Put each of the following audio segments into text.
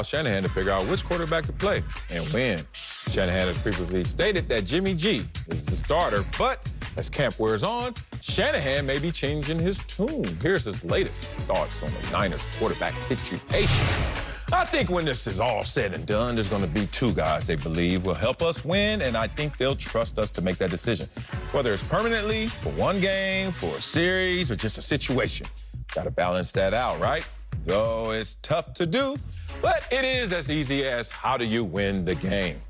Shanahan to figure out which quarterback to play and when. Shanahan has previously stated that Jimmy G is the starter, but as camp wears on, Shanahan may be changing his tune. Here's his latest thoughts on the Niners quarterback situation. I think when this is all said and done, there's going to be two guys they believe will help us win, and I think they'll trust us to make that decision. Whether it's permanently, for one game, for a series, or just a situation. Got to balance that out, right? Though it's tough to do, but it is as easy as how do you win the game?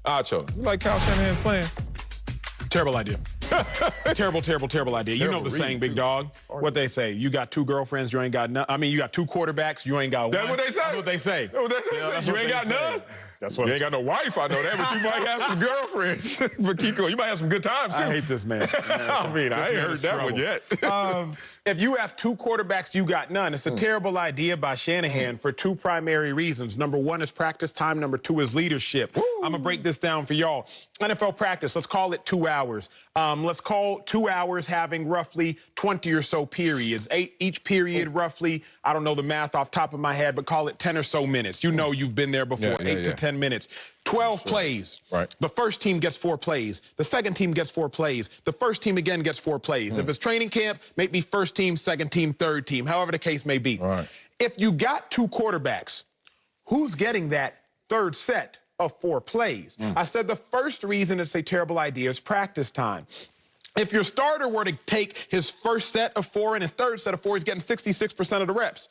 Acho, you like Kyle Shanahan's plan? Terrible idea. terrible idea. You know the saying, big dog. What they say, you got two girlfriends, you ain't got none. I mean, you got two quarterbacks, you ain't got one. That's what they say? That's what they say. That's what they say. You ain't got none? That's what you ain't got no wife, I know that, but you might have some girlfriends. But Kiko, you might have some good times, too. I hate this man. I mean, I ain't heard that one yet. If you have two quarterbacks, you got none. It's a terrible idea by Shanahan for two primary reasons. Number one is practice time. Number two is leadership. I'm going to break this down for y'all. NFL practice, let's call it 2 hours. Let's call 2 hours having roughly 20 or so periods. Each period roughly, I don't know the math off the top of my head, but call it 10 or so minutes. You know you've been there before, 8 to 10 minutes. 12 plays. Right. The first team gets 4 plays. The second team gets 4 plays. The first team again gets 4 plays. If it's training camp, maybe first team, second team, third team, however the case may be. Right. If you got two quarterbacks, who's getting that third set of 4 plays? I said the first reason it's a terrible idea is practice time. If your starter were to take his first set of 4 and his third set of 4, he's getting 66% of the reps.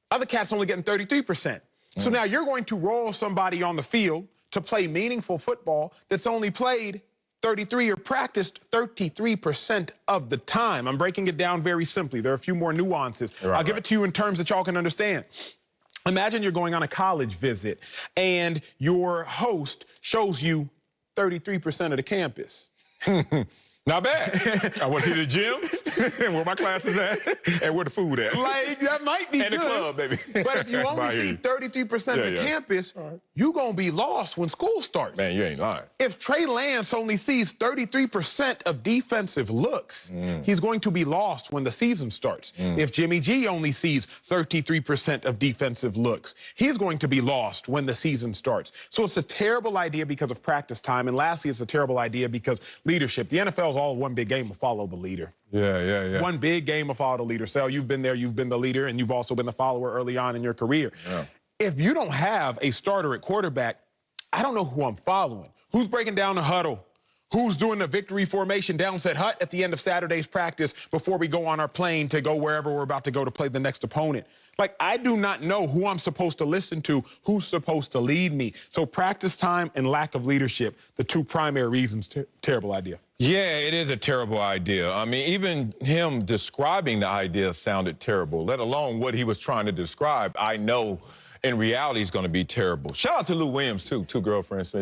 Other cat's only getting 33%. So now you're going to roll somebody on the field to play meaningful football that's only played 33 or practiced 33% of the time. I'm breaking it down very simply. There are a few more nuances. I'll give it to you in terms that y'all can understand. Imagine you're going on a college visit and your host shows you 33% of the campus. Not bad. I went to the gym, where my classes at, and where the food at. Like, that might be and good. And the club, baby. But if you only see 33% of the campus, you're going to be lost when school starts. Man, you ain't lying. If Trey Lance only sees 33% of defensive looks, he's going to be lost when the season starts. If Jimmy G only sees 33% of defensive looks, he's going to be lost when the season starts. So it's a terrible idea because of practice time. And lastly, it's a terrible idea because leadership. The NFL is all one big game of follow the leader. Yeah. One big game of follow the leader. Sal, you've been there, you've been the leader, and you've also been the follower early on in your career. If you don't have a starter at quarterback, I don't know who I'm following. Who's breaking down the huddle? Who's doing the victory formation downset hut at the end of Saturday's practice before we go on our plane to go wherever we're about to go to play the next opponent? Like, I do not know who I'm supposed to listen to, who's supposed to lead me. So practice time and lack of leadership, the two primary reasons, terrible idea. Yeah, it is a terrible idea. I mean, even him describing the idea sounded terrible, let alone what he was trying to describe. I know in reality it's going to be terrible. Shout out to Lou Williams, too. 2 girlfriends.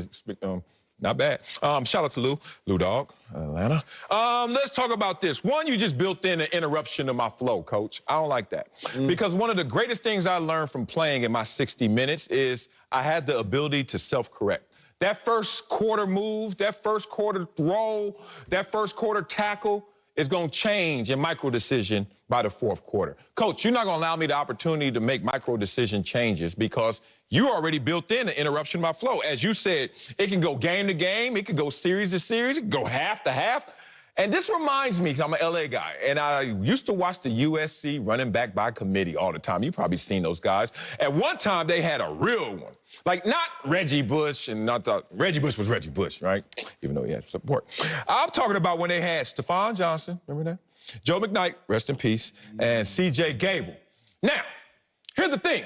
Not bad. Shout out to Lou Dog, Atlanta. Let's talk about this. One, you just built in an interruption to my flow, Coach. I don't like that. Because one of the greatest things I learned from playing in my 60 minutes is I had the ability to self-correct. That first quarter move, that first quarter throw, that first quarter tackle is going to change in micro-decision by the 4th quarter. Coach, you're not going to allow me the opportunity to make micro-decision changes because you already built in an interruption to my flow. As you said, it can go game to game, it can go series to series, it can go half to half. And this reminds me, because I'm an LA guy, and I used to watch the USC running back by committee all the time. You've probably seen those guys. At one time, they had a real one. Like, not Reggie Bush, and not the... Reggie Bush was Reggie Bush, right? Even though he had support. I'm talking about when they had Stephon Johnson, remember that? Joe McKnight, rest in peace, and C.J. Gable. Now, here's the thing.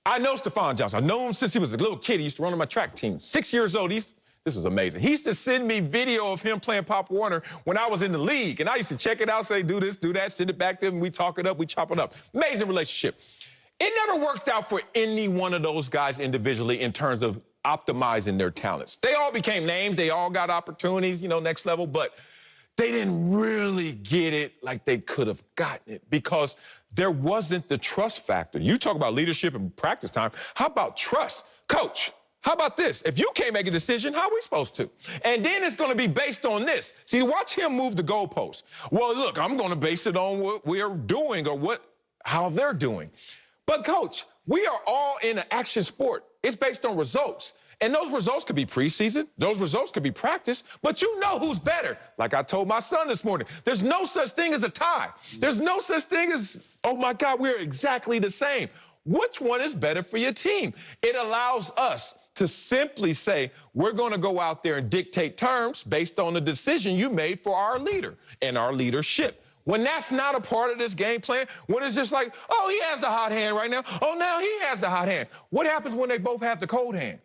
I know Stephon Johnson. I know him since he was a little kid. He used to run on my track team. 6 years old, this was amazing. He used to send me video of him playing Pop Warner when I was in the league. And I used to check it out, say, do this, do that, send it back to him, we talk it up, we chop it up. Amazing relationship. It never worked out for any one of those guys individually in terms of optimizing their talents. They all became names, they all got opportunities, next level, but they didn't really get it like they could have gotten it because there wasn't the trust factor. You talk about leadership and practice time. How about trust? Coach, how about this? If you can't make a decision, how are we supposed to? And then it's going to be based on this. See, watch him move the goalpost. Well, look, I'm going to base it on what we're doing or how they're doing. But, Coach, We are all in an action sport. It's based on results. And those results could be preseason. Those results could be practice. But you know who's better. Like I told my son this morning, there's no such thing as a tie. There's no such thing as, oh, my God, we're exactly the same. Which one is better for your team? It allows us to simply say, we're going to go out there and dictate terms based on the decision you made for our leader and our leadership. When that's not a part of this game plan, when it's just like, oh, he has the hot hand right now. Oh, now he has the hot hand. What happens when they both have the cold hand?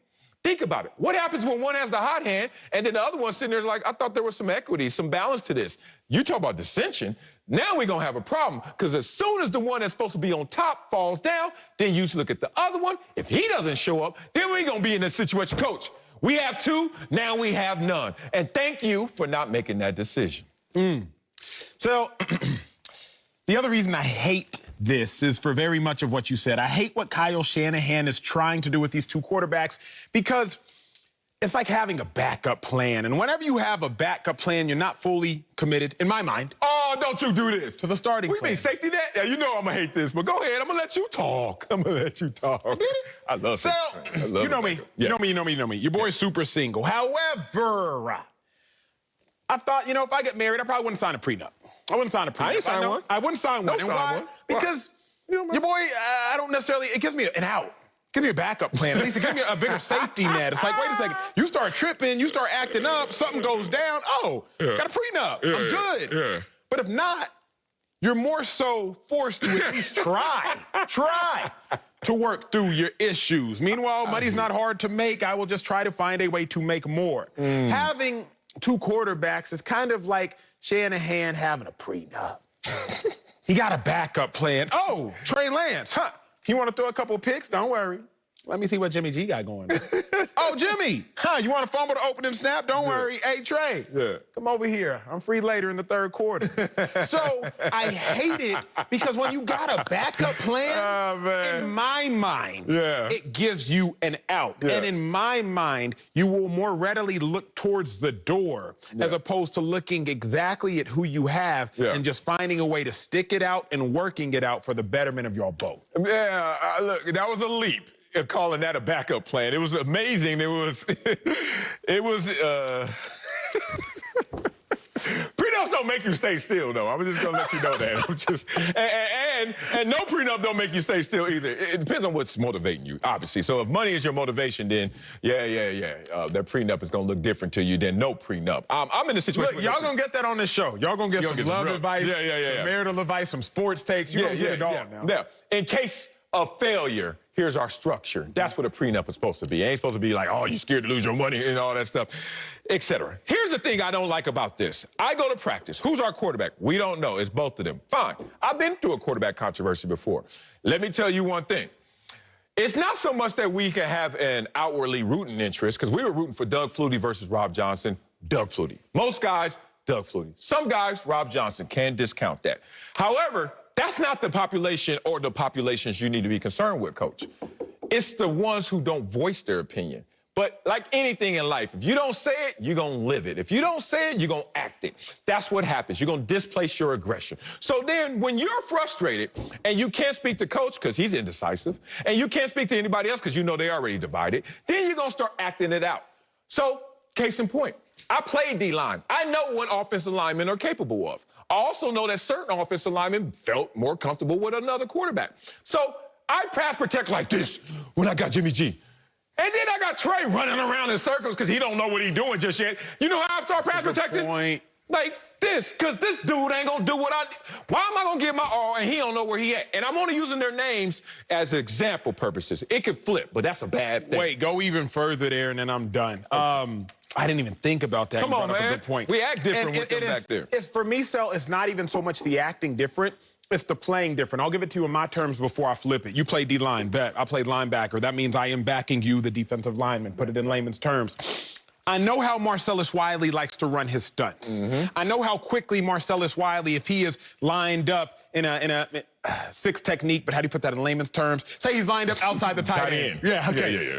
Think about it. What happens when one has the hot hand and then the other one's sitting there like, I thought there was some equity, some balance to this. You talk about dissension. Now we're going to have a problem because as soon as the one that's supposed to be on top falls down, then you look at the other one. If he doesn't show up, then we're going to be in this situation. Coach, we have two, now we have none. And thank you for not making that decision. So the other reason I hate this is for very much of what you said. I hate what Kyle Shanahan is trying to do with these two quarterbacks because it's like having a backup plan. And whenever you have a backup plan, you're not fully committed, in my mind. Oh, don't you do this. To the starting plan. What do you mean, safety net? Yeah, you know I'm going to hate this, but go ahead. I'm going to let you talk. I love so, it. You know me. Yeah. You know me. Your boy's super single. However, I thought, if I get married, I probably wouldn't sign a prenup. I wouldn't sign a prenup. I ain't sign one. I wouldn't sign one. Don't and sign why? one. Because your boy, I don't necessarily, it gives me an out. It gives me a backup plan. At least it gives me a bigger safety net. It's like, wait a second. You start tripping, you start acting up, something goes down. Oh, got a prenup. I'm good. Yeah. But if not, you're more so forced to at least try to work through your issues. Meanwhile, money's not hard to make. I will just try to find a way to make more. Having two quarterbacks is kind of like Shanahan having a prenup. He got a backup plan. Oh, Trey Lance, huh? You want to throw a couple picks? Don't worry. Let me see what Jimmy G got going on. Oh, Jimmy, you want to fumble the opening snap? Don't worry. Hey, Trey, come over here. I'm free later in the third quarter. So I hate it because when you got a backup plan, in my mind, it gives you an out. And in my mind, you will more readily look towards the door as opposed to looking exactly at who you have and just finding a way to stick it out and working it out for the betterment of y'all both. Yeah, look, that was a leap. Calling that a backup plan. It was amazing. It was prenups don't make you stay still, though. I'm just gonna let you know that. And no prenup don't make you stay still either. It depends on what's motivating you, obviously. So if money is your motivation, then that prenup is gonna look different to you than no prenup. I'm in a situation. Look, y'all gonna get that on this show. Y'all gonna get some love advice, some marital advice, some sports takes. You gonna get it all now. Yeah. In case of failure, here's our structure. That's what a prenup is supposed to be. It ain't supposed to be like, oh, you're scared to lose your money and all that stuff, etc. Here's the thing I don't like about this. I go to practice. Who's our quarterback? We don't know. It's both of them. Fine. I've been through a quarterback controversy before. Let me tell you one thing. It's not so much that we can have an outwardly rooting interest, because we were rooting for Doug Flutie versus Rob Johnson. Doug Flutie. Most guys, Doug Flutie. Some guys, Rob Johnson. Can't discount that. However, that's not the population or the populations you need to be concerned with, Coach. It's the ones who don't voice their opinion. But like anything in life, if you don't say it, you're going to live it. If you don't say it, you're going to act it. That's what happens. You're going to displace your aggression. So then when you're frustrated and you can't speak to Coach because he's indecisive, and you can't speak to anybody else because you know they're already divided, then you're going to start acting it out. So case in point, I played D-line. I know what offensive linemen are capable of. I also know that certain offensive linemen felt more comfortable with another quarterback. So I pass protect like this when I got Jimmy G. And then I got Trey running around in circles because he don't know what he's doing just yet. You know how I start pass protecting? Like this, because this dude ain't going to do what I... Why am I going to give my all and he don't know where he at? And I'm only using their names as example purposes. It could flip, but that's a bad thing. Wait, go even further there and then I'm done. I didn't even think about that. Come on, man. Good point. We act different with them back there. It's, for me, Sel, it's not even so much the acting different. It's the playing different. I'll give it to you in my terms before I flip it. You play D-line, bet. I played linebacker. That means I am backing you, the defensive lineman. Put it in layman's terms. I know how Marcellus Wiley likes to run his stunts. I know how quickly Marcellus Wiley, if he is lined up in a six technique, but how do you put that in layman's terms? Say he's lined up outside the tight end. Yeah, okay. Yeah.